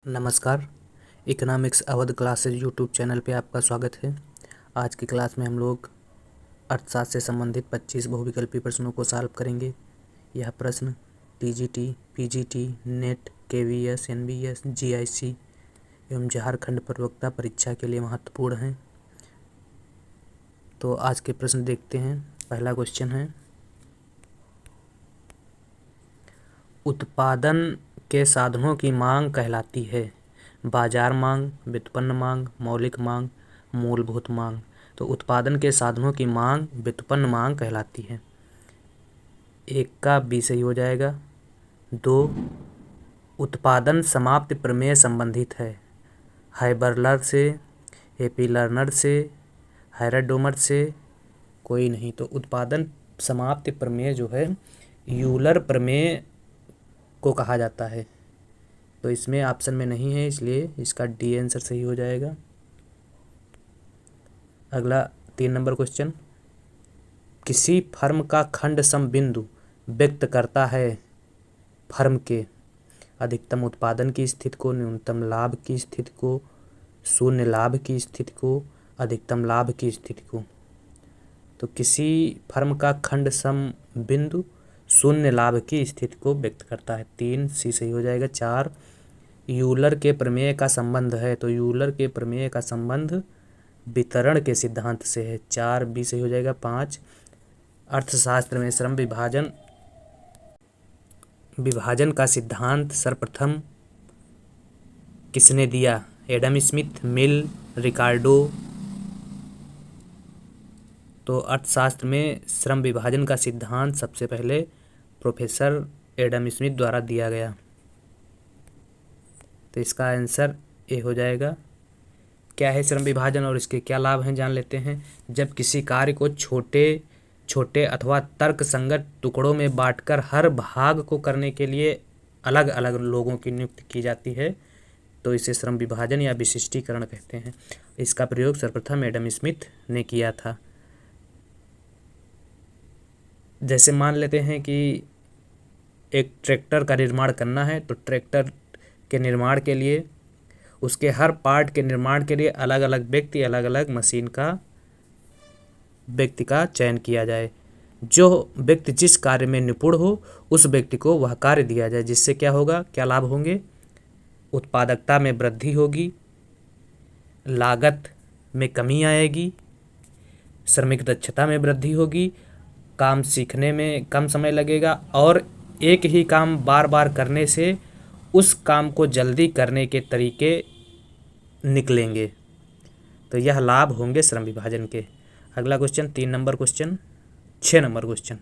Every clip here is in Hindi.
नमस्कार। Economics Awadh classes YouTube channel पे आपका स्वागत है। आज की क्लास में हम लोग अर्थशास्त्र से संबंधित 25 बहुविकल्पी प्रश्नों को सॉल्व करेंगे। यह प्रश्न TGT, PGT, net, KVS, NBS, GIC एवं झारखंड प्रवक्ता परीक्षा के लिए महत्वपूर्ण हैं। तो आज के प्रश्न देखते हैं। पहला क्वेश्चन है, उत्पादन के साधनों की मांग कहलाती है बाजार मांग, व्युत्पन्न मांग, मौलिक मांग, मूलभूत मांग। तो उत्पादन के साधनों की मांग व्युत्पन्न मांग कहलाती है। एक का बी सही हो जाएगा। 2, उत्पादन समाप्ति प्रमेय संबंधित है हाइबरलर से, एपी लर्नर से, हैरडोमर से, कोई नहीं। तो उत्पादन समाप्ति प्रमेय जो है यूलर प्रमेय को कहा जाता है। तो इसमें ऑप्शन में नहीं है, इसलिए इसका डी आंसर सही हो जाएगा। अगला 3 नंबर क्वेश्चन, किसी फर्म का खंड सम बिंदु व्यक्त करता है फर्म के अधिकतम उत्पादन की स्थिति को, न्यूनतम लाभ की स्थिति को, शून्य लाभ की स्थिति को, अधिकतम लाभ की स्थिति को। तो किसी फर्म का खंड सम बिंदु शून्य लाभ की स्थिति को व्यक्त करता है। 3 सी सही हो जाएगा। 4, यूलर के प्रमेय का संबंध है। तो यूलर के प्रमेय का संबंध वितरण के सिद्धांत से है। 4 बी सही हो जाएगा। 5, अर्थशास्त्र में श्रम विभाजन का सिद्धांत सर्वप्रथम किसने दिया? एडम स्मिथ, मिल, रिकार्डो। तो अर्थशास्त्र में श्रम विभाजन का सिद्धांत सबसे पहले प्रोफेसर एडम स्मिथ द्वारा दिया गया। तो इसका आंसर ए हो जाएगा। क्या है श्रम विभाजन और इसके क्या लाभ हैं, जान लेते हैं। जब किसी कार्य को छोटे छोटे अथवा तर्कसंगत टुकड़ों में बांटकर हर भाग को करने के लिए अलग अलग लोगों की नियुक्ति की जाती है, तो इसे श्रम विभाजन या विशिष्टीकरण कहते हैं। इसका प्रयोग सर्वप्रथम एडम स्मिथ ने किया था। जैसे मान लेते हैं कि एक ट्रैक्टर का निर्माण करना है, तो ट्रैक्टर के निर्माण के लिए, उसके हर पार्ट के निर्माण के लिए अलग अलग व्यक्ति, अलग अलग मशीन का व्यक्ति का चयन किया जाए। जो व्यक्ति जिस कार्य में निपुण हो उस व्यक्ति को वह कार्य दिया जाए। जिससे क्या होगा, क्या लाभ होंगे? उत्पादकता में वृद्धि होगी, लागत में कमी आएगी, श्रमिक दक्षता में वृद्धि होगी, काम सीखने में कम समय लगेगा और एक ही काम बार बार करने से उस काम को जल्दी करने के तरीके निकलेंगे। तो यह लाभ होंगे श्रम विभाजन के। अगला question 3 number question, 6 number question,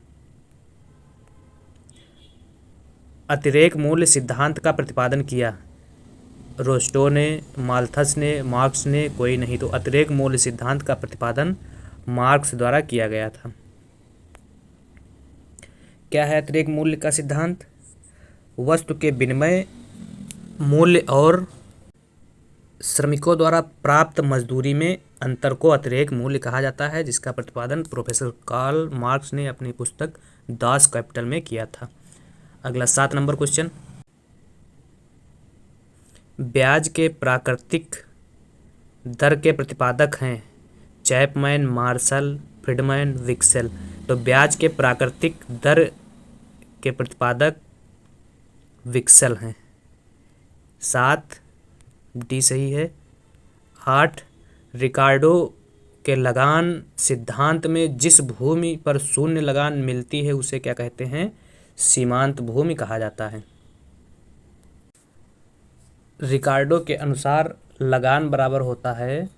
अतिरेक मूल्य सिद्धांत का प्रतिपादन किया रोस्टो ने, माल्थस ने, मार्क्स ने, कोई नहीं। तो अतिरेक मूल्य सिद्धांत का प्रतिपादन मार्क्स द्वारा किया गया था। क्या है अतिरेक मूल्य का सिद्धांत? वस्तु के विनिमय मूल्य और श्रमिकों द्वारा प्राप्त मजदूरी में अंतर को अतिरेक मूल्य कहा जाता है, जिसका प्रतिपादन प्रोफेसर कार्ल मार्क्स ने अपनी पुस्तक दास कैपिटल में किया था। अगला 7 नंबर क्वेश्चन, ब्याज के प्राकृतिक दर के प्रतिपादक हैं चैपमैन, मार्शल, फ्रीडमैन, विक्सेल। तो ब्याज के प्राकृतिक दर के प्रतिपादक विक्सेल हैं। 7 डी सही है। 8, रिकार्डो के लगान सिद्धांत में जिस भूमि पर शून्य लगान मिलती है उसे क्या कहते हैं? सीमांत भूमि कहा जाता है। रिकार्डो के अनुसार लगान बराबर होता है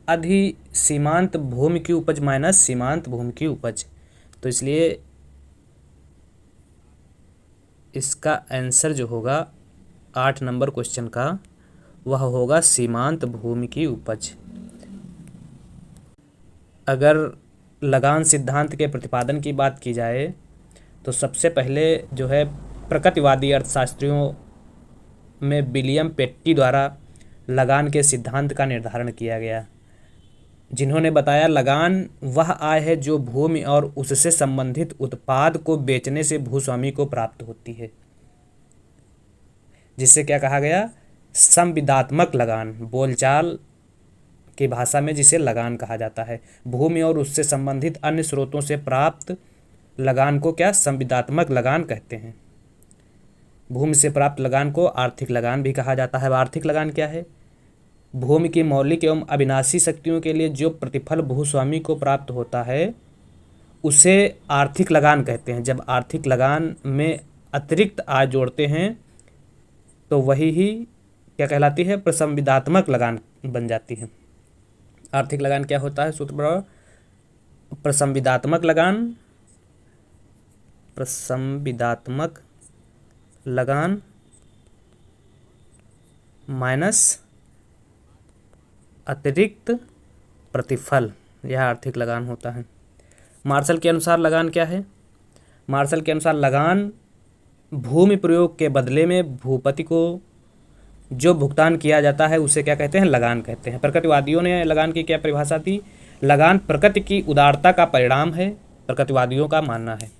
अधिसीमांत भूमि की उपज माइनस सीमांत भूमि की उपज। तो इसलिए इसका आंसर जो होगा 8 नंबर क्वेश्चन का, वह होगा सीमांत भूमि की उपज। अगर लगान सिद्धांत के प्रतिपादन की बात की जाए तो सबसे पहले जो है प्रकृतिवादी अर्थशास्त्रियों में विलियम पेट्टी द्वारा लगान के सिद्धांत का निर्धारण किया गया, जिन्होंने बताया लगान वह आय है जो भूमि और उससे संबंधित उत्पाद को बेचने से भूस्वामी को प्राप्त होती है। जिसे क्या कहा गया, संविदात्मक लगान, बोलचाल की भाषा में जिसे लगान कहा जाता है। भूमि और उससे संबंधित अन्य स्रोतों से प्राप्त लगान को क्या, संविदात्मक लगान कहते हैं। भूमि से प्राप्त लगान को आर्थिक लगान भी कहा जाता है। आर्थिक लगान क्या है, भूमि की मौलिक एवं अविनाशी शक्तियों के लिए जो प्रतिफल भूस्वामी को प्राप्त होता है उसे आर्थिक लगान कहते हैं। जब आर्थिक लगान में अतिरिक्त आय जोड़ते हैं तो वही ही क्या कहलाती है, प्रसंविदात्मक लगान बन जाती है। आर्थिक लगान क्या होता है, सूत्र बराबर प्रसंविदात्मक लगान, प्रसंविदात्मक लगान माइनस अतिरिक्त प्रतिफल, यह आर्थिक लगान होता है। मार्शल के अनुसार लगान क्या है, मार्शल के अनुसार लगान भूमि प्रयोग के बदले में भूपति को जो भुगतान किया जाता है उसे क्या कहते हैं, लगान कहते हैं। प्रकृतिवादियों ने लगान की क्या परिभाषा दी, लगान प्रकृति की उदारता का परिणाम है, प्रकृतिवादियों का मानना है।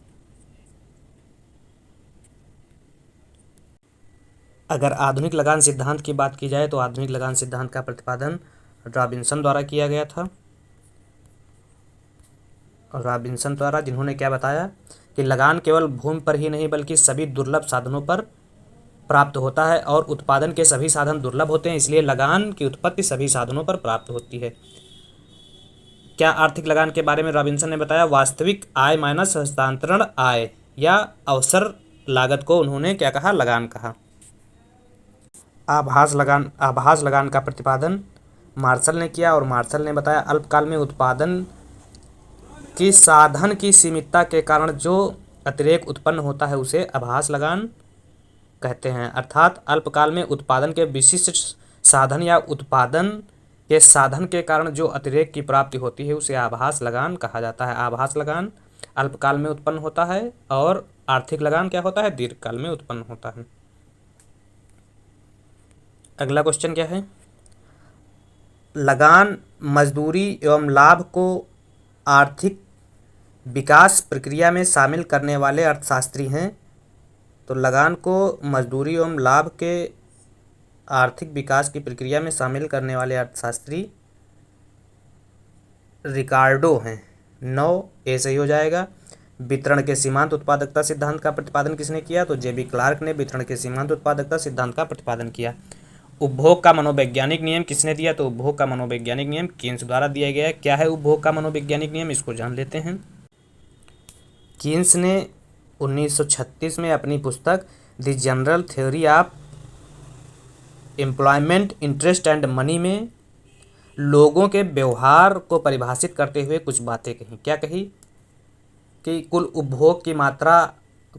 अगर आधुनिक लगान सिद्धांत की बात की जाए तो आधुनिक लगान सिद्धांत का प्रतिपादन रॉबिन्सन द्वारा किया गया था। रॉबिन्सन द्वारा, जिन्होंने क्या बताया कि लगान केवल भूमि पर ही नहीं बल्कि सभी दुर्लभ साधनों पर प्राप्त होता है और उत्पादन के सभी साधन दुर्लभ होते हैं, इसलिए लगान की उत्पत्ति सभी साधनों पर प्राप्त होती है। क्या आर्थिक लगान के बारे में रॉबिन्सन ने बताया, वास्तविक आय माइनस हस्तांतरण आय या अवसर लागत को उन्होंने क्या कहा, लगान कहा। आभास लगान का प्रतिपादन मार्शल ने किया और मार्शल ने बताया अल्पकाल में उत्पादन की साधन की सीमितता के कारण जो अतिरेक उत्पन्न होता है उसे आभास लगान कहते हैं। अर्थात अल्पकाल में उत्पादन के विशिष्ट साधन या उत्पादन के साधन के कारण जो अतिरेक की प्राप्ति होती है उसे आभास लगान कहा जाता है। आभास लगान अल्पकाल में उत्पन्न होता है और आर्थिक लगान क्या होता है, दीर्घकाल में उत्पन्न होता है। अगला क्वेश्चन क्या है, लगान मजदूरी एवं लाभ को आर्थिक विकास प्रक्रिया में शामिल करने वाले अर्थशास्त्री हैं। तो लगान को मजदूरी एवं लाभ के आर्थिक विकास की प्रक्रिया में शामिल करने वाले अर्थशास्त्री रिकार्डो हैं। 9 ए सही हो जाएगा। वितरण के सीमांत उत्पादकता सिद्धांत का प्रतिपादन किसने किया, तो जेबी क्लार्क ने वितरण के सीमांत उत्पादकता सिद्धांत का प्रतिपादन किया। उपभोग का मनोवैज्ञानिक नियम किसने दिया, तो उपभोग का मनोवैज्ञानिक नियम कीन्स द्वारा दिया गया है। क्या है उपभोग का मनोवैज्ञानिक नियम, इसको जान लेते हैं। कीन्स ने 1936 में अपनी पुस्तक the general theory of employment interest and money में लोगों के व्यवहार को परिभाषित करते हुए कुछ बातें कही। क्या कही कि कुल उपभोग की मात्रा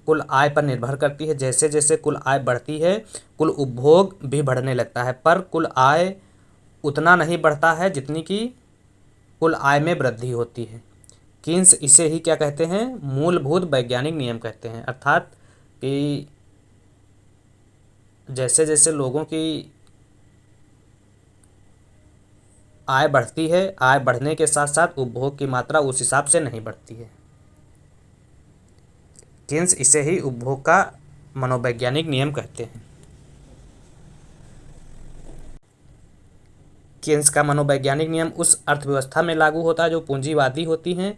कुल आय पर निर्भर करती है। जैसे जैसे कुल आय बढ़ती है कुल उपभोग भी बढ़ने लगता है, पर कुल आय उतना नहीं बढ़ता है जितनी कि कुल आय में वृद्धि होती है। कीन्स इसे ही क्या कहते हैं, मूलभूत वैज्ञानिक नियम कहते हैं। अर्थात कि जैसे जैसे लोगों की आय बढ़ती है, आय बढ़ने के साथ साथ उपभोग की मात्रा उस हिसाब से नहीं बढ़ती है। कीन्स इसे ही उपभोग का मनोवैज्ञानिक नियम कहते हैं। कीन्स का मनोवैज्ञानिक नियम उस अर्थव्यवस्था में लागू होता है जो पूंजीवादी होती हैं,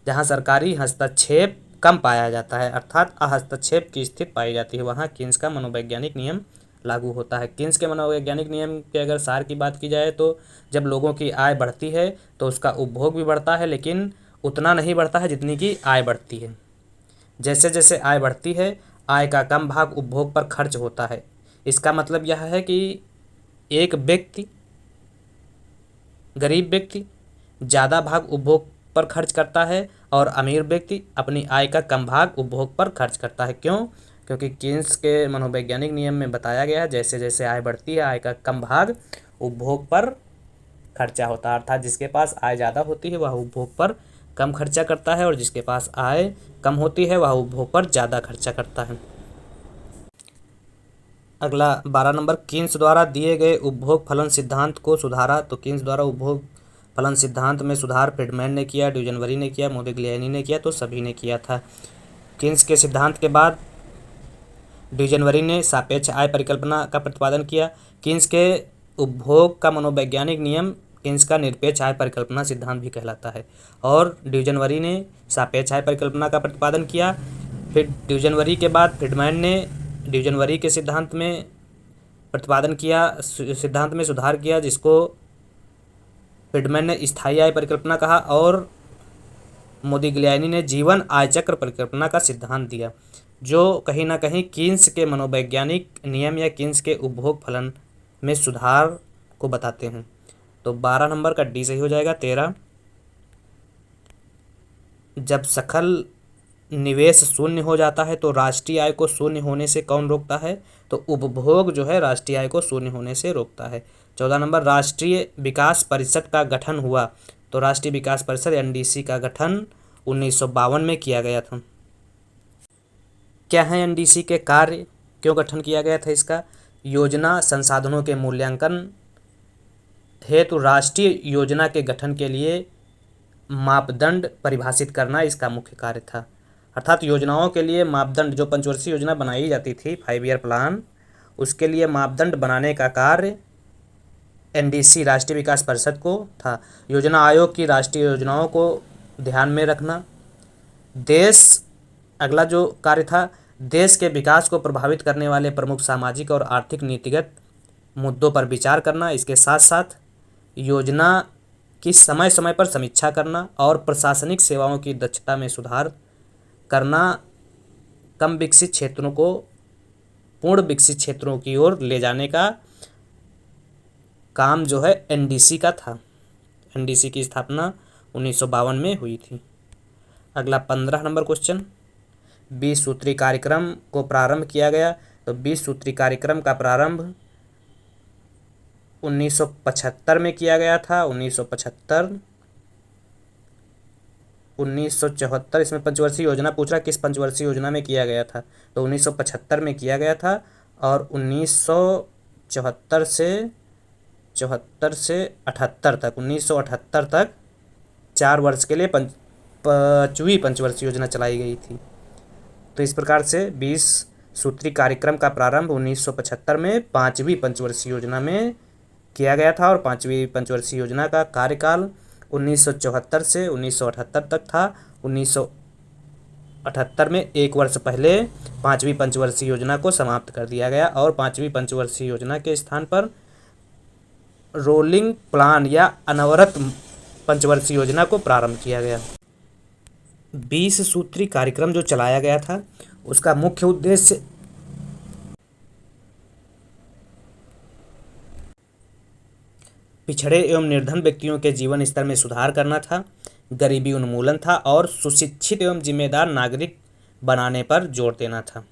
जहां सरकारी हस्तक्षेप कम पाया जाता है, अर्थात अहस्तक्षेप की स्थिति पाई जाती है, वहां कीन्स का मनोवैज्ञानिक नियम लागू होता है। कीन्स के मनोवैज्ञानिक नियम के अगर सार की बात की जाए तो जब लोगों की आय बढ़ती है तो उसका उपभोग भी बढ़ता है, लेकिन उतना नहीं बढ़ता है जितनी की आय बढ़ती है। जैसे जैसे आय बढ़ती है आय का कम भाग उपभोग पर खर्च होता है। इसका मतलब यह है कि एक व्यक्ति, गरीब व्यक्ति ज़्यादा भाग उपभोग पर खर्च करता है और अमीर व्यक्ति अपनी आय का कम भाग उपभोग पर खर्च करता है। क्यों? क्योंकि कीन्स के मनोवैज्ञानिक नियम में बताया गया है जैसे जैसे आय बढ़ती है आय का कम भाग उपभोग पर खर्चा होता है। अर्थात जिसके पास आय ज़्यादा होती है वह उपभोग पर कम खर्चा करता है और जिसके पास आय कम होती है वह उपभोग पर ज़्यादा खर्चा करता है। अगला 12 नंबर, कीन्स द्वारा दिए गए उपभोग फलन सिद्धांत को सुधारा। तो कीन्स द्वारा उपभोग फलन सिद्धांत में सुधार फ्रीडमैन ने किया, ड्यूजनबरी ने किया, मोदिग्लियानी ने किया, तो सभी ने किया था। कीन्स के सिद्धांत के बाद ड्यूजनबरी ने सापेक्ष आय परिकल्पना का प्रतिपादन किया। कीन्स के उपभोग का मनोवैज्ञानिक नियम कीन्स का निरपेक्ष आय परिकल्पना सिद्धांत भी कहलाता है। और ड्यूजनबरी ने सापेक्ष आय परिकल्पना का प्रतिपादन किया। फिर ड्यूजनबरी के बाद फ्रीडमैन ने ड्यूजनबरी के सिद्धांत में प्रतिपादन किया, सिद्धांत में सुधार किया, जिसको फ्रीडमैन ने स्थायी आय परिकल्पना कहा। और मोदिग्लियानी ने जीवन आय चक्र परिकल्पना का सिद्धांत दिया, जो कहीं ना कहीं कीन्स के मनोवैज्ञानिक नियम या कीन्स के उपभोग फलन में सुधार को बताते हैं। तो 12 नंबर का डी सही हो जाएगा। 13, जब सकल निवेश शून्य हो जाता है तो राष्ट्रीय आय को शून्य होने से कौन रोकता है? तो उपभोग जो है राष्ट्रीय आय को शून्य होने से रोकता है। 14 नंबर, राष्ट्रीय विकास परिषद का गठन हुआ। तो राष्ट्रीय विकास परिषद एनडीसी का गठन 1952 में किया गया था। क्या है एनडीसी के कार्य, क्यों गठन किया गया था इसका? योजना संसाधनों के मूल्यांकन हेतु राष्ट्रीय योजना के गठन के लिए मापदंड परिभाषित करना इसका मुख्य कार्य था। अर्थात योजनाओं के लिए मापदंड, जो पंचवर्षीय योजना बनाई जाती थी 5 ईयर प्लान, उसके लिए मापदंड बनाने का कार्य एनडीसी राष्ट्रीय विकास परिषद को था। योजना आयोग की राष्ट्रीय योजनाओं को ध्यान में रखना। अगला जो कार्य था, देश के विकास को प्रभावित करने वाले प्रमुख सामाजिक और आर्थिक नीतिगत मुद्दों पर विचार करना। इसके साथ साथ योजना की समय समय पर समीक्षा करना और प्रशासनिक सेवाओं की दक्षता में सुधार करना। कम विकसित क्षेत्रों को पूर्ण विकसित क्षेत्रों की ओर ले जाने का काम जो है एनडीसी का था। एनडीसी की स्थापना 1952 में हुई थी। अगला 15 नंबर क्वेश्चन, 20 सूत्री कार्यक्रम को प्रारंभ किया गया। तो 20 सूत्री कार्यक्रम का प्रारंभ 1975 में किया गया था। 1975, 1974, इसमें पंचवर्षीय योजना पूछ रहा, किस पंचवर्षीय योजना में किया गया था? तो 1975 में किया गया था। और 1974 से 78 तक, 1978 तक 4 वर्ष के लिए 5वीं पंचवर्षीय योजना चलाई गई थी। तो इस प्रकार से 20 सूत्री कार्यक्रम का प्रारंभ 1975 में 5वीं पंचवर्षीय योजना में किया गया था। और 5वीं पंचवर्षीय योजना का कार्यकाल 1974 से 1978 तक था। 1978 में 1 वर्ष पहले 5वीं पंचवर्षीय योजना को समाप्त कर दिया गया और 5वीं पंचवर्षीय योजना के स्थान पर रोलिंग प्लान या अनवरत पंचवर्षीय योजना को प्रारंभ किया गया। 20 सूत्री कार्यक्रम जो चलाया गया था उसका मुख्य उद्देश्य पिछड़े एवं निर्धन व्यक्तियों के जीवन स्तर में सुधार करना था, गरीबी उन्मूलन था और सुशिक्षित एवं जिम्मेदार नागरिक बनाने पर जोर देना था।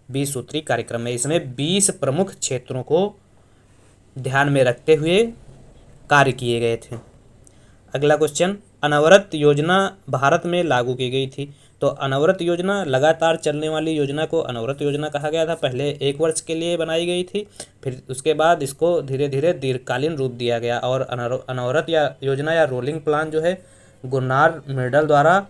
20 सूत्री कार्यक्रम में इसमें 20 प्रमुख क्षेत्रों को ध्यान में रखते हुए कार्य किए गए थे। अगला क्वेश्चन, अनवरत योजना भारत में लागू की गई थी। तो अनवरत योजना, लगातार चलने वाली योजना को अनवरत योजना कहा गया था। पहले 1 वर्ष के लिए बनाई गई थी, फिर उसके बाद इसको धीरे धीरे दीर्घकालीन रूप दिया गया। और अनवरत या योजना या रोलिंग प्लान जो है गुरनार मिर्डल द्वारा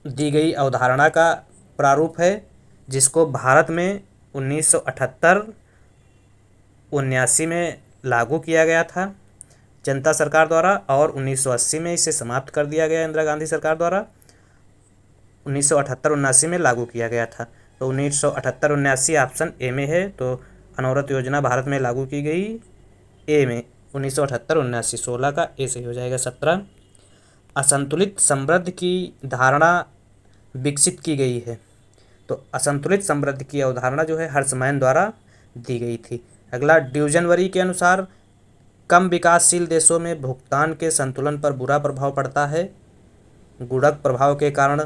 दी गई अवधारणा का प्रारूप है, जिसको भारत में 1978-79 में लागू किया गया था जनता सरकार द्वारा और 1980 में इसे समाप्त कर दिया गया इंदिरा गांधी सरकार द्वारा। 1978-79 में लागू किया गया था। तो 1978-79 ऑप्शन ए में है। तो अनवरत योजना भारत में लागू की गई ए में 1978-79, 16 का ए सही हो जाएगा। 17, असंतुलित समृद्धि की धारणा विकसित की गई है। तो असंतुलित समृद्धि की अवधारणा जो है हर्षमैन द्वारा दी गई थी। अगला, ड्यूजनबरी के अनुसार कम विकासशील देशों में भुगतान के संतुलन पर बुरा प्रभाव पड़ता है। गुणक प्रभाव के कारण,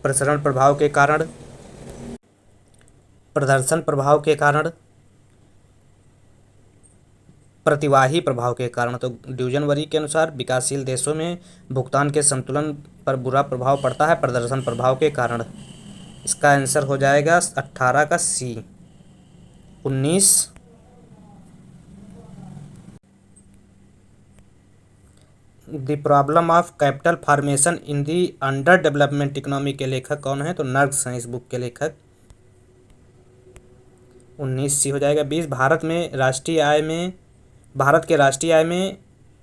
प्रसरण प्रभाव के कारण, प्रदर्शन प्रभाव के कारण, प्रतिवाही प्रभाव के कारण। तो ड्यूजनबरी के अनुसार विकासशील देशों में भुगतान के संतुलन पर बुरा प्रभाव पड़ता है प्रदर्शन प्रभाव के कारण। इसका आंसर हो जाएगा 18 का सी। 19, the problem of capital formation in the under development economy के लेखक कौन है? तो नर्ग्स हैं इस बुक के लेखक। 19 सी हो जाएगा। 20 भारत के राष्ट्रीय आय में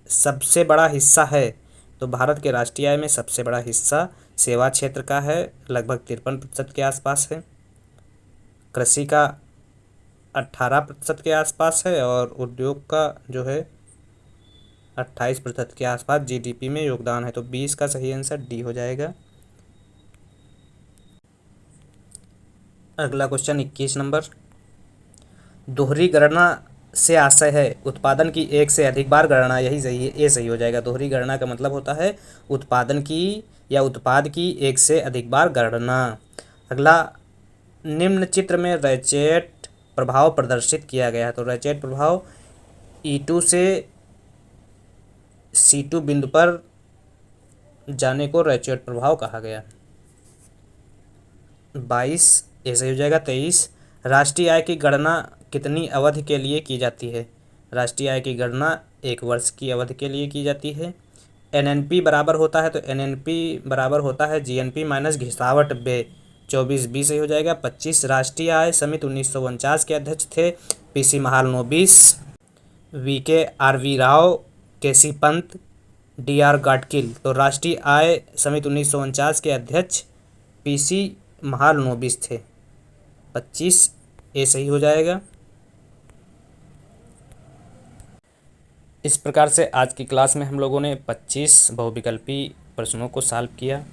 सबसे बड़ा हिस्सा है, तो भारत के राष्ट्रीय आय में सबसे बड़ा हिस्सा सेवा क्षेत्र का है, लगभग 53% के आसपास है। कृषि का 18% के आसपास है और उद्योग का जो है 28% के आसपास जीडीपी में योगदान है। तो 20 का सही आंसर डी हो जाएगा। अगला क्वेश्चन 21 नंबर, दोहरी गणना से आशय है उत्पादन की एक से अधिक बार गणना, यही सही है, ये सही हो जाएगा। दोहरी गणना का मतलब होता है उत्पादन की या उत्पाद की एक से अधिक बार गणना। अगला, निम्न चित्र में रैचेट प्रभाव प्रदर्शित किया गया है, तो रैचेट प्रभाव E2 से C2 बिंदु पर जाने को रैचेट प्रभाव कहा गया। 22 ऐसे हो जाएगा। 23, राष्ट्रीय आय की गणना कितनी अवधि के लिए की जाती है? राष्ट्रीय आय की गणना 1 वर्ष की अवधि के लिए की जाती है। एनएनपी बराबर होता है, तो एनएनपी बराबर होता है जीएनपी माइनस घिसावट व्यय। 24B सही हो जाएगा। 25, राष्ट्रीय आय समिति 1949 के अध्यक्ष थे P C Mahalanobis, V K R V Rao, K C Pant, D R Gadgil. तो राष्ट्रीय आय समिति 1949 के अध्यक्ष पीसी महालनोबिस थे। 25 ए सही हो जाएगा। इस प्रकार से आज की क्लास में हम लोगों ने 25 बहुविकल्पी प्रश्नों को सॉल्व किया।